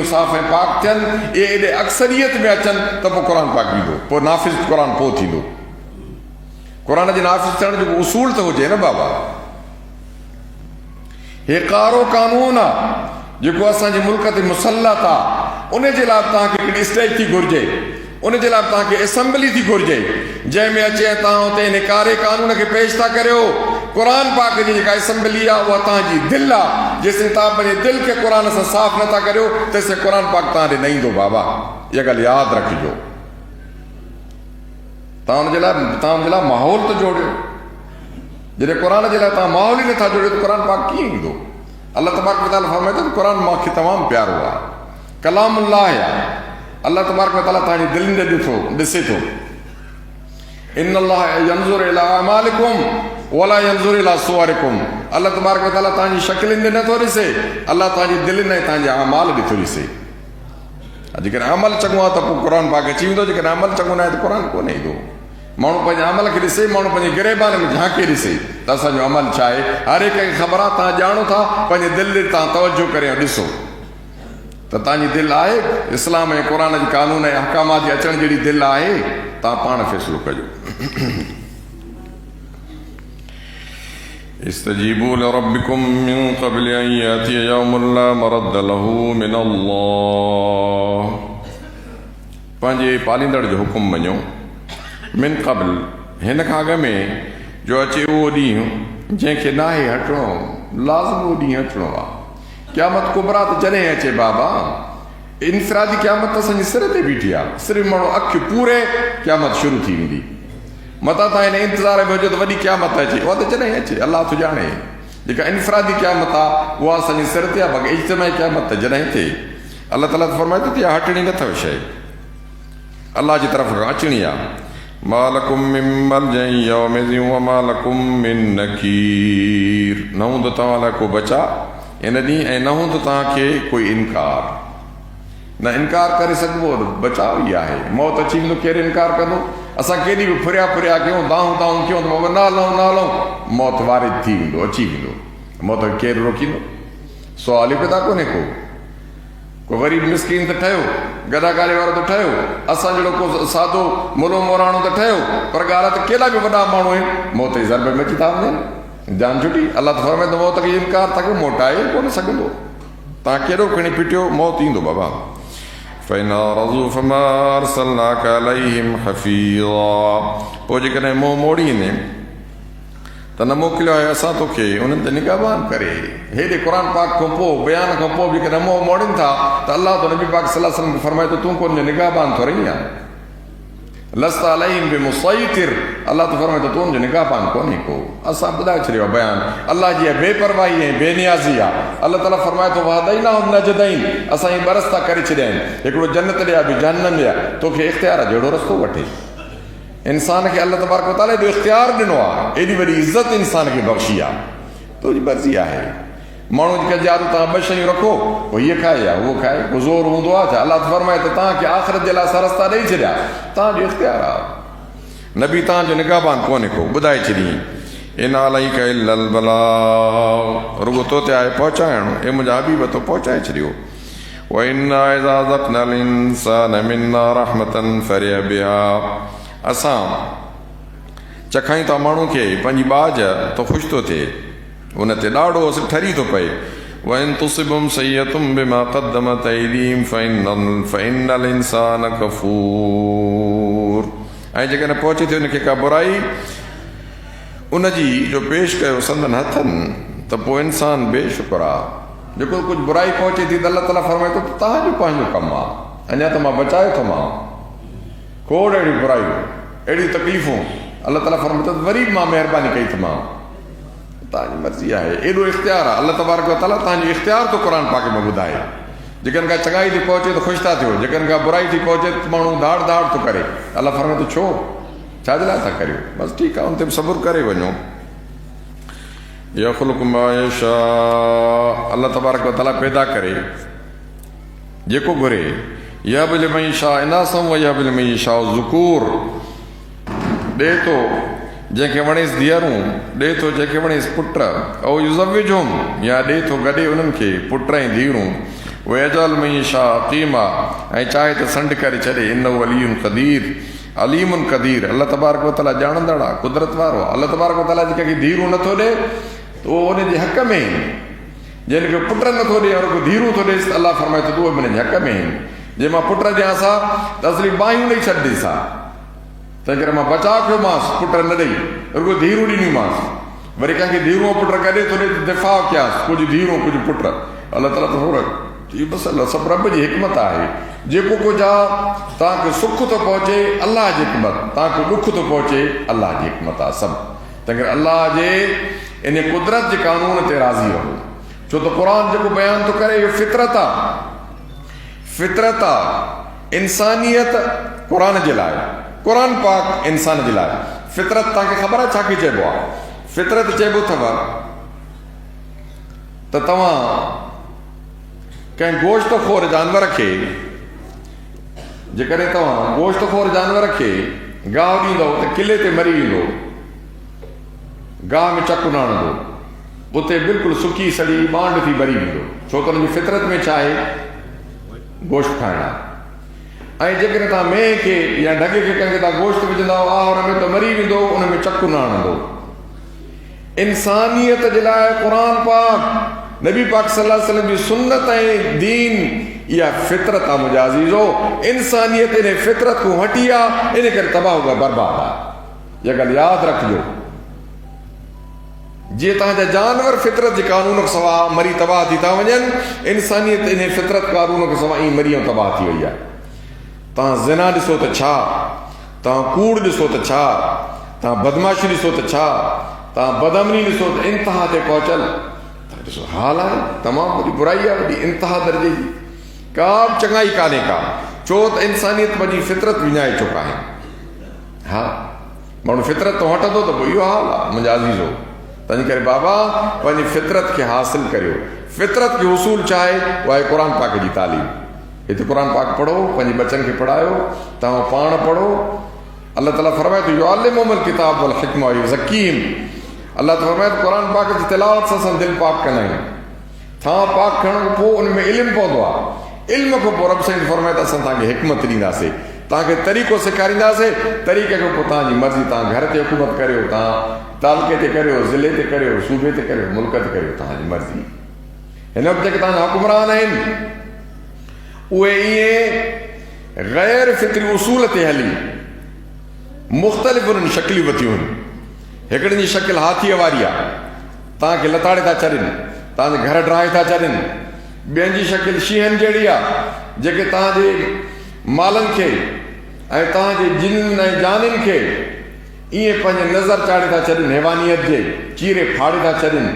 दिलूं साफ़ ऐं पाक थियनि, इहे एॾे अक्सरियत में अचनि त पोइ क़ुर पाक ईंदो, पोइ नाफ़िज़ क़ुर पोइ थींदो। क़ुर जे नाफ़िज़ थियण जो उसूल त हुजे न बाबा। हे कारो कानून आहे जेको असांजे मुल्क ते मुसलत आहे, उन जे लाइ तव्हांखे हिकिड़ी स्टेज थी घुरिजे, उन जे लाइ तव्हांखे असेंबली थी घुरिजे जंहिंमें अचे तव्हां हुते हिन कारे कानून खे पेश था करियो। क़ुर पाक जी जेका असेंबली आहे उहा तव्हांजी दिलि आहे। जेसिताईं तव्हां पंहिंजे दिलि खे क़ुर सां साफ़ नथा करियो तेसिताईं क़ुर पाक तव्हां ॾे न ईंदो बाबा। इहा ॻाल्हि यादि रखिजो। तव्हां हुनजे लाइ माहौल त जोड़ियो। जॾहिं क़ुर जे लाइ तव्हां माहौल ई नथा जोड़ियो त क़ुर पाक कीअं ईंदो? अल्लाह तबारक व तआला फरमाए थो क़ुर मूंखे तमामु प्यारो आहे, कलामुल्लाह आहे। अल्लाह तबारक व तआला तव्हांजी दिलि ॾे ॾिसे थो। इन्नल्लाह यंज़ुरु इला अमालिकुम वला यंज़ुरु इला सुवरिकुम। अल्लाह तबारक व तआला तव्हांजी शकिलुनि ॾे नथो ॾिसे, अल्लाह तव्हांजी दिलि ऐं तव्हांजे अमाल ॾिठो ॾिसे। जेकॾहिं अमल चङो आहे त पोइ क़ुर पाक अची वेंदो, जेकॾहिं अमल चङो न आहे त क़ुर कोन ईंदो। माण्हू पंहिंजे अमल खे ॾिसे, माण्हू पंहिंजे गिरेबान में झांके ॾिसे त असांजो अमल छा आहे। हर हिक खे ख़बर आहे, तव्हां ॼाणो था, पंहिंजे दिलि ॾे तव्हां तवजो करे ॾिसो त तव्हांजी दिलि आहे इस्लाम ऐं क़ुर जे कानून ऐं अहकामात जे अचण जहिड़ी दिलि आहे। तव्हां पाण फ़ैसिलो कजो। इस्तजीबू लिरब्बिकुम मिन क़ब्लि अन यातिय यौमुन ला मरद्द लहू मिनल्लाह। पंहिंजे पालींदड़ जो हुकुम मञो। मिन क़ब्ल हिन खां अॻ में जो अचे उहो ॾींहुं जंहिंखे नाहे हटिणो, लाज़िम उहो ॾींहुं अचिणो आहे। क़यामत कुबरा त जॾहिं अचे बाबा, इनफरादी क़यामत असांजे सिर ते बीठी आहे। सिर्फ़ु माण्हू अखि पूरे क़यामत शुरू थी वेंदी। मथां तव्हां हिन इंतज़ार में हुजो त वॾी क़यामत अचे, उहा त जॾहिं अचे अल्लाह थो ॼाणे। जेका इनफरादी क़यामत आहे उहा असांजे सिर ते आहे, बाक़ी इज्तिमाही क़यामत त जॾहिं थिए। अल्लाह ताला फरमाए थो त इहा हटणी न अथव शइ, अल्लाह जी तरफ़ खां अचणी आहे। मालकुम मिन मलजइन यौमिज़िन व मालकुम मिन नकीर। न हूंदो तव्हां लाइ को बचा इन ॾींहुं, ऐं न हूंदो तव्हांखे कोई इनकार। न इनकार करे सघिबो, बचाव ई आहे। मौत अची वेंदो, केरु इनकार कंदो? असां केॾी बि फुरिया कयूं, दाऊं कयूं त न हलूं, मौत वारिद थी वेंदो, अची वेंदो। मौत खे केरु रोकींदो? सुवाल ई पैदा कोन्हे को ग़रीब मिसकीन त ठहियो, गदाकारी वारो त ठहियो, असां जहिड़ो को सादो मुलो मोराणो त ठहियो, पर ॻाल्हि त केॾा बि वॾा माण्हू आहिनि, मौत जे ज़रबे में अची था वञनि। जान छुटी। अल्लाह त फरमाए थो मौत खे इनकार था कयो, मोटाए कोन सघंदो। तव्हां केॾो खणी पिटियो, मौत ईंदो बाबा। पोइ जेकॾहिं मुंहुं मोड़ींदे त न मोकिलियो आहे असां तोखे उन्हनि ते निगाहबान करे। हेॾे क़ुर पाक खां पोइ, बयान खां पोइ बि कॾहिं मुंहुं मोड़ीनि था त अल्लाह त नबी पाक सल्लल्लाहु अलैहि वसल्लम खे फरमाए थो तूं कोन निगाहबान थो रही आहे। लस्त अलैहिम बिमुसैतिर। अल्लाह त फरमाए थो तूं हुनजो निगाहबान कोन्हे को। असां ॿुधाए छॾियो आहे बयान। अल्लाह जी बेपरवाही ऐं बेनियाज़ी आहे। अल्लाह ताला फरमाए थो वहदैनाहुम नजदैन। असां इहे ॿ रस्ता करे छॾिया आहिनि, हिकिड़ो जन्नत ॾे आहे, ॿियो जहन्नम ॾे आहे। तोखे इख़्तियार आहे, जहिड़ो रस्तो वठे। इंसान खे अल्लाह तबारक व तआला एॾो इख़्तियार ॾिनो आहे, एॾी वॾी इज़त इंसान खे बख़्शी आहे। तुंहिंजी मर्ज़ी आहे। माण्हू खे जादू तव्हां ॿ शयूं रखो, पोइ हीअ खाए या उहो खाए, को ज़ोर हूंदो आहे छा? अल्लाह फरमाए त तव्हांखे आख़िरत जे लाइ असां रस्ता ॾेई छॾिया, तव्हांजो इख़्तियार आहे। नबी तव्हांजो निगाहबान कोन्हे को, ॿुधाए छॾी। इन अलैक इल्लल बलाग। रुगो तो ते आहे पहुचाइणो, ए मुंहिंजा हबीब तो पहुचाए छॾियो। व इन्ना इज़ा ज़क़नल इंसान मिन्ना रहमतन फरिह बिहा। असां चखायूं था माण्हू खे पंहिंजी बाज त ख़ुशि थो थिए, उन ते ॾाढो असरु ठरी थो पए। वइन तुसिबुम सय्यतुम बिमा क़द्दमत अयदीहिम फ़इन्नल इंसान कफूर। ऐं जेकॾहिं पहुचे थी उनखे का बुराई उनजी जो पेश कयो संदन हथनि, त पोइ इंसान बेशुक्र आहे। जेको कुझु बुराई पहुचे थी त अल्लाह ताला फरमाए थो तव्हांजो पंहिंजो कमु आहे, अञा त मां बचायो थो मां। खोड़ अहिड़ी बुरायूं, अहिड़ियूं तकलीफ़ूं, अल्लाह ताला फरमाए थो वरी मां महिरबानी कई थी मां। तव्हांजी मर्ज़ी आहे, एॾो इख़्तियार आहे। अल्लाह तबारक व तआला तव्हांजो इख़्तियार थो क़ुर पाक में ॿुधाए। जेकॾहिं का चङाई थी पहुचे त ख़ुशि था थियो, जेकॾहिं का बुराई थी पहुचे त माण्हू दाड़ दाड़ थो करे। अल्लाह फरमाए थो छो, छाजे लाइ था करियो? बसि ठीकु आहे, उन ते बि सबुर करे वञो। यख़्लुक़ु मा यशा। अल्लाह तबारक व तआला पैदा करे जेको घुरे। यहब लिमन यशा इनासम व यहब लिमन यशा ज़ुकूर। ॾे थो जंहिंखे वणेसि धीअरूं, ॾे थो जंहिंखे वणेसि पुट। ऐं युज़व्विजुहुम, या ॾे थो गॾे उन्हनि खे पुट ऐं धीअरूं। वयजल में शाह क़ीमा ऐं चाहे त संड करे छॾे इन्नहु अलीयुन क़दीर अलीमुन क़दीर। अल्लाह तबारक व तआला ॼाणंदड़ आहे, कुदरत वारो आहे। अल्लाह तबारक व तआला जेके धीरू नथो ॾे त उहो उनजे हक़ में आहिनि। जिनखे पुट नथो ॾे और को धीरू थो ॾेसि त अल्लाह फरमाए थो त उहे उनजे हक़ में आहिनि। जे मां पुट ॾियांसि हा त असली बाहियूं ॾेई छॾींदसि हा, तंहिं करे मां बचाव कयोमांसि पुट न ॾेई, रुॻो धीरू ॾिनीमांसि। वरी कंहिंखे धीरू पुट कॾहिं थो ॾे त दिफ़ा कयांसि, कुझु धीरू कुझु पुट। अल्लाह ताला त बसि अल्लाह सभु रब जी हिकमत आहे। जेको कुझु आहे तव्हांखे सुख थो पहुचे अल्लाह जी हिकमत, तव्हांखे ॾुख थो पहुचे अल्लाह जी हिकमत आहे सभु। तंहिं करे अल्लाह जे इन कुदरत जे कानून ते राज़ी रहो, छो त क़ुर जेको बयानु थो करे इहो फितरत आहे। फितरत आहे, इंसानियत क़ुर जे लाइ, क़ुर पाक इंसान जे लाइ। फितरत तव्हांखे ख़बर आहे छा खे चइबो आहे? फितरत चइबो अथव त तव्हां कंहिं गोश्तखोर जानवर खे, जेकॾहिं तव्हां गोश्तखोर जानवर खे गाहु ॾींदव त किले ते मरी वेंदो, गाह में चकु न हणंदो, उते बिल्कुलु सुकी सड़ी बांड थी मरी वेंदो, छो त हुनजी फितरत में छा आहे? गोश्त खाइण आहे। ऐं जेकॾहिं तव्हां मेंह खे या ढगे खे कंहिंखे तव्हां गोश्त विझंदा हुन में त मरी वेंदो, उन में चकु न हणंदो। इंसानियत जे लाइ क़ुर पाक, नबी पाक सल्लल्लाहु अलैहि वसल्लम जी सुन्नत ऐं दीन इहा फितरत आहे मुंहिंजा अज़ीज़ो। इंसानियत इन फितरत को हटी आहे, इन करे तबाह हुआ बर्बाद आहे। इहा ॻाल्हि यादि रखिजो। जीअं तव्हांजा जानवर फितरत जे कानून खां सवाइ मरी तबाह थी था वञनि, इंसानियत इन फितरत कानून खां सवाइ ईअं मरी ऐं तबाह थी वई आहे। तव्हां ज़िना ॾिसो त छा, तव्हां कूड़ ॾिसो त छा, तव्हां बदमाशी ॾिसो त छा, तव्हां बदअमनी ॾिसो त इंतिहा ते पहुचल। ॾिसो हाल आहे तमामु वॾी बुराई आहे, वॾी इंतिहा दर्जे जी, का बि चङाई कान्हे का, छो त इंसानियत पंहिंजी फितरत विञाए चुका आहिनि। हा, माण्हू फितरत तो हटंदो त पोइ इहो हाल आहे मुंहिंजा अज़ीज़ो। तंहिंजे करे बाबा पंहिंजी फितरत खे हासिल करियो। फितरत जो उसूल छा आहे? उहा आहे क़ुर पाक जी तालीम। हिते क़ुर पाक पढ़ो, पंहिंजे बचनि खे पढ़ायो, तव्हां पाण पढ़ो। अल्लाह ताला फरमाए थो युअल्लिमुहुमुल किताब वल हिकमा व युज़क्कीहिम। अल्लाह ताला फरमाए क़ुर पाक जी तिलावत सां असां दिलि पाक कंदा आहियूं। थां पाक करण खां पोइ उन में इल्मु पवंदो आहे। इल्म खां पोइ रब साईं फरमाए त असां तव्हांखे हिकमत ॾींदासीं, तव्हांखे तरीक़ो सेखारींदासीं। तरीक़े खां पोइ तव्हांजी मर्ज़ी, तव्हां घर ते हुकूमत करियो, तव्हां तालुके ते करियो, ज़िले ते करियो, सूबे ते करियो, मुल्क ते करियो, तव्हांजी मर्ज़ी। हिन वक़्तु जेके तव्हांजा हुकुमरान आहिनि उहे ईअं ग़ैर फितरी उसूल ते हली मुख़्तलिफ़ उन्हनि शकिलियूं वरितियूं आहिनि। हिकिड़े जी शकिल हाथीअ वारी आहे, तव्हांखे लताड़े था छॾनि, तव्हांजे घर ड्राहे था छॾनि। ॿियनि जी शकिल शींहनि जहिड़ी आहे, जेके तव्हांजे मालनि खे ऐं तव्हांजे जिन्हनि ऐं जानियुनि खे ईअं पंहिंजे नज़र चाढ़े था छॾनि, हैवानियत जे चीरे फाड़े था छॾनि।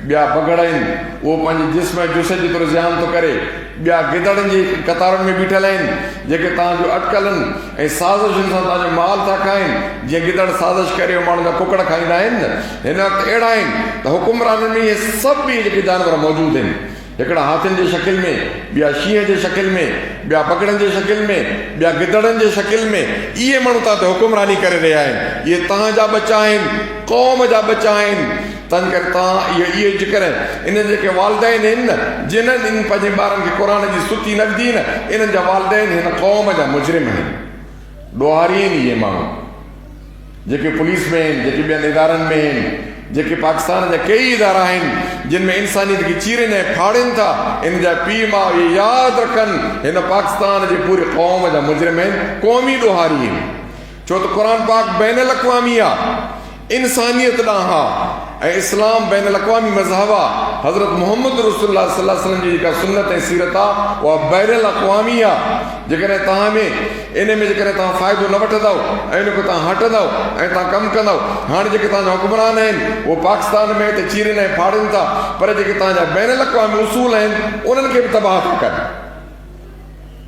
ॿिया बगड़ आहिनि, उहो पंहिंजे जिस्म ऐं जुसे जेतिरो ज़ियान थो करे। ॿिया गिदड़नि जी कतारुनि में बीठल आहिनि, जेके तव्हांजो अटकलनि ऐं साज़िशुनि सां तव्हांजो माल था खाइनि। जीअं गिदड़ साज़िश करे माण्हुनि जा कुकड़ खाईंदा आहिनि न, हिन वक़्तु अहिड़ा आहिनि त हुकुमराननि में इहे सभु बि जेके जानवर मौजूदु आहिनि। हिकिड़ा हाथियुनि जे शकिल में, ॿिया शींहं जे शकिल में, ॿिया बगड़नि जे शकिल में, ॿिया गिदड़नि जे शकिल में। इहे माण्हू तव्हां ते हुकुमरानी करे रहिया आहिनि। इहे तव्हांजा बचा आहिनि, क़ौम जा बचा आहिनि। तंहिं करे तव्हां इहे जेकर इन जेके वालदैन आहिनि न, जिन्हनि इन पंहिंजे ॿारनि खे क़ुर जी सुठी न विधी न, इन्हनि जा वालदैन हिन क़ौम जा मुजरिम आहिनि, ॾोहारी आहिनि। इहे माण्हू जेके पुलिस में आहिनि, जेके ॿियनि इदारनि में आहिनि, जेके पाकिस्तान जा कई इदारा आहिनि जिन में इंसानियत खे चीरनि ऐं फाड़नि था, इन जा पीउ माउ इहे यादि रखनि हिन पाकिस्तान जे पूरे क़ौम जा मुजरिम आहिनि, क़ौमी ॾोहारी आहिनि। छो त क़ुर पाक बैन अल-अक़वामी आहे, इंसानियत ॾांहुं आहे, ऐं इस्लाम बैन अल-अक़वामी मज़हब आहे। हज़रत मोहम्मद रसूलुल्लाह सल्लल्लाहु अलैहि वसल्लम जी जेका सुन्नत ऐं सीरत आहे उहा बैन अल-अक़वामी आहे। जेकॾहिं तव्हां में इन में जेकॾहिं तव्हां फ़ाइदो न वठंदव ऐं इन खे तव्हां हटंदव ऐं तव्हां कमु कंदव, हाणे जेके तव्हांजा हुकुमरान आहिनि उहे पाकिस्तान में हिते चीरनि ऐं फाड़नि था, पर जेके तव्हांजा बैन अल-अक़वामी उसूल आहिनि उन्हनि खे बि तबाह था कनि।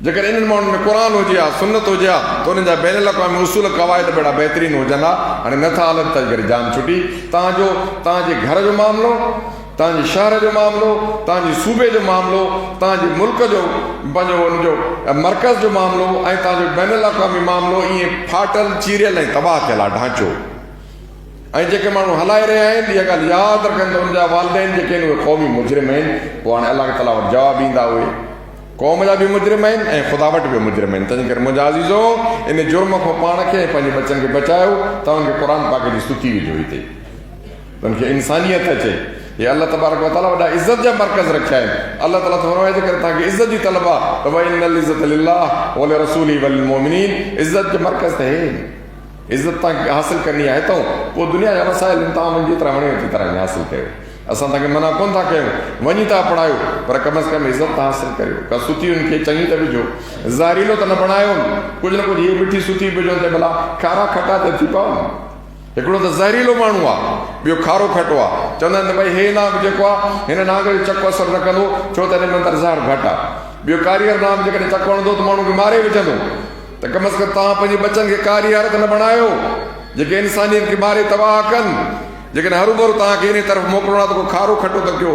जेकर इन्हनि माण्हुनि में क़ुर हुजे हा, सुन्नत हुजे हा, त उन्हनि जा बैन अल-अक़वामी उसूल क़वाइद बेड़ा बहितरीनु हुजनि हा। हाणे नथा हलनि त करे जान छुटी। तव्हांजे घर जो मामिलो, तव्हांजे शहर जो मामिलो, तव्हांजे सूबे जो मामिलो, तव्हांजे मुल्क जो पंहिंजो हुनजो मर्कज़ जो मामिलो ऐं तव्हांजो बैन अल-अक़वामी मामिलो ईअं फाटल चीरियल ऐं तबाह थियल आहे ढांचो। ऐं जेके माण्हू हलाए रहिया आहिनि इहा ॻाल्हि यादि रखनि त हुनजा वालदैन जेके आहिनि उहे क़ौमी मुजरिम आहिनि। पोइ हाणे अलाह ताला वटि जवाबु ईंदा उहे। क़ौम जा बि मुजरिम आहिनि ऐं ख़ुदा वटि बि मुजरिम आहिनि। तंहिंजे करे मुंहिंजा अज़ीज़ो, इन जुर्म खां पाण खे ऐं पंहिंजे बचनि खे बचायो। तव्हांखे क़ुर पाक जी स्तुति विझो हिते, तव्हांखे इंसानियत अचे। ये अल्लाह तबारक व तआला वॾा इज़त जा मर्कज़ रखिया आहिनि। अल्लाह ताला फरमाए थो करे तव्हांखे इज़त जी तलब आहे त भई इन्नल इज़्ज़त लिल्लाह व लिरसूलिही वलिल मोमिनीन। इज़त जो मर्कज़ त हे, इज़त तव्हांखे हासिल करणी आहे हितां, पोइ दुनिया जा वसाइल तव्हां वञी जेतिरा वणे ओतिरी तरह हासिल कयो। असां तव्हांखे मना कोन था कयूं, वञी था पढ़ायो, पर कम अज़ कम इज़त त हासिल करियो। का सुथियुनि खे चङी त विझो, ज़ारीलो त न बणायो, कुझु न कुझु हीअ मिठी सुठी विझो त भला खारा खटा त थी पवनि। हिकिड़ो त ज़हरीलो माण्हू आहे, ॿियो खारो खटो आहे। चवंदा आहिनि त भई हे नाग जेको आहे हिन नाग जो चको असरु न कंदो, छो त हिन में अंदरि ज़हर घटि आहे। ॿियो कारीगर नाग जेकॾहिं चको हणंदो त माण्हू खे मारे विझंदो। त कम अज़ कम तव्हां पंहिंजे बचनि खे कारीगर त न बणायो जेके इंसानियत खे मारे तबाह कनि। जेकॾहिं हरू भरू तव्हांखे इन तरफ़ मोकिलिणो आहे त को खारो खटो त कयो।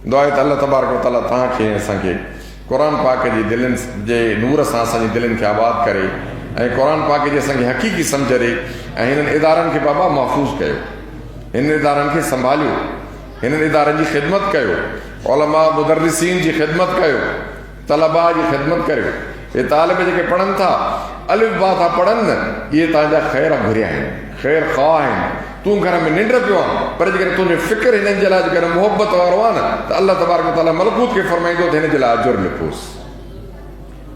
दुआ आहे त अल्लाह तबारक व तआला तव्हांखे असांखे क़ुर पाक जी दिलनि जे नूर सां असांजी दिलनि खे आबाद करे ऐं क़ुर पाक जी असांखे हक़ीक़ी सम्झ ॾे ऐं हिननि इदारनि खे बाबा महफ़ूज़ कयो, हिन इदारनि खे संभालियो, हिननि इदारनि जी ख़िदमत कयो, उलमा मुदर्रिसीन जी ख़िदमत कयो, तलबा जी ख़िदमत करियो। हे तालिब जेके पढ़नि था, अलिफ बा था पढ़नि न, इहे तव्हांजा ख़ैर घुरिया आहिनि, ख़ैर ख़्वाह आहिनि। तूं घर में निंड पियो आहे, पर जेकॾहिं तुंहिंजो फ़िक्र हिननि जे लाइ जेकॾहिं मुहबत वारो आहे न, त अल्लाह तबारक व तआला मलकूत खे फरमाईंदो त हिन जे लाइ अजुर लिखोसि।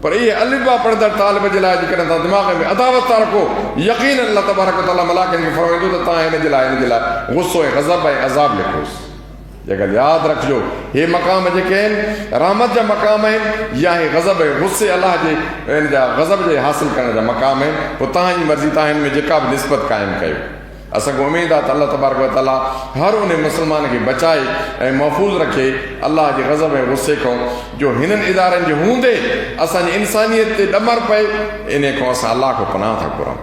पर इहे अलिफ बा पढ़ंदड़ तालिब जे लाइ जेकॾहिं तव्हां दिमाग़ में अदावत था रखो, यकीन अल्लाह तबारक व तआला मलाइकनि खे फरमाईंदो त तव्हां हिन जे लाइ गुस्सो ऐं ग़ज़ब ऐं अज़ाब लिखोसि। ये ॻाल्हि यादि रखिजो, हे मक़ाम जेके आहिनि रहमत जा मक़ाम आहिनि या हे ग़ज़ब ऐं गुस्से अलाह जे हिन जा ग़ज़ब जे हासिल करण जा मक़ाम आहिनि। पोइ तव्हांजी मर्ज़ी, तव्हां हिन में जेका बि निस्बत क़ाइमु कयो। असांखे उमेद आहे त अल्लाह तबारक व तआला हर उन मुस्लमान खे बचाए ऐं महफ़ूज़ रखे अल्लाह जे ग़ज़ब ऐं गुस्से खां, जो हिननि इदारनि जे हूंदे असांजी इंसानियत ते ॾमर पए। इन खां असां अल्लाह खां पनाह था घुरूं।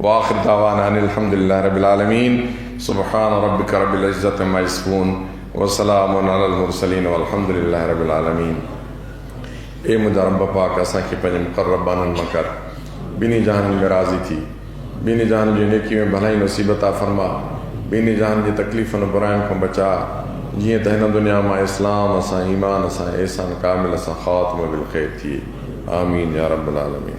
वाख़िर दावाना अनिल हम्दुलिल्लाहि रब्बिल आलमीन। सुब्हान रब्बिक रब्बिल इज़्ज़ति अम्मा यसिफ़ून व सलामुन अलल मुरसलीन वल्हम्दुलिल्लाहि रब्बिल आलमीन। ए मुंहिंजा रब पाक असांखे पंहिंजे मुक़र्रबाननि मां कर, ॿिन्ही जहाननि में राज़ी थी, ॿिन्ही जहान जी नेकी में भलाई नसीबत फरमा, ॿिन्ही जहान जी तकलीफ़ुनि बुराइनि खां बचा। जीअं त हिन दुनिया मां इस्लाम असां ईमान असां एहसान कामिल असां ख़ात्मो बिल ख़ैर थिए। आमीन या रब्बल आलमीन।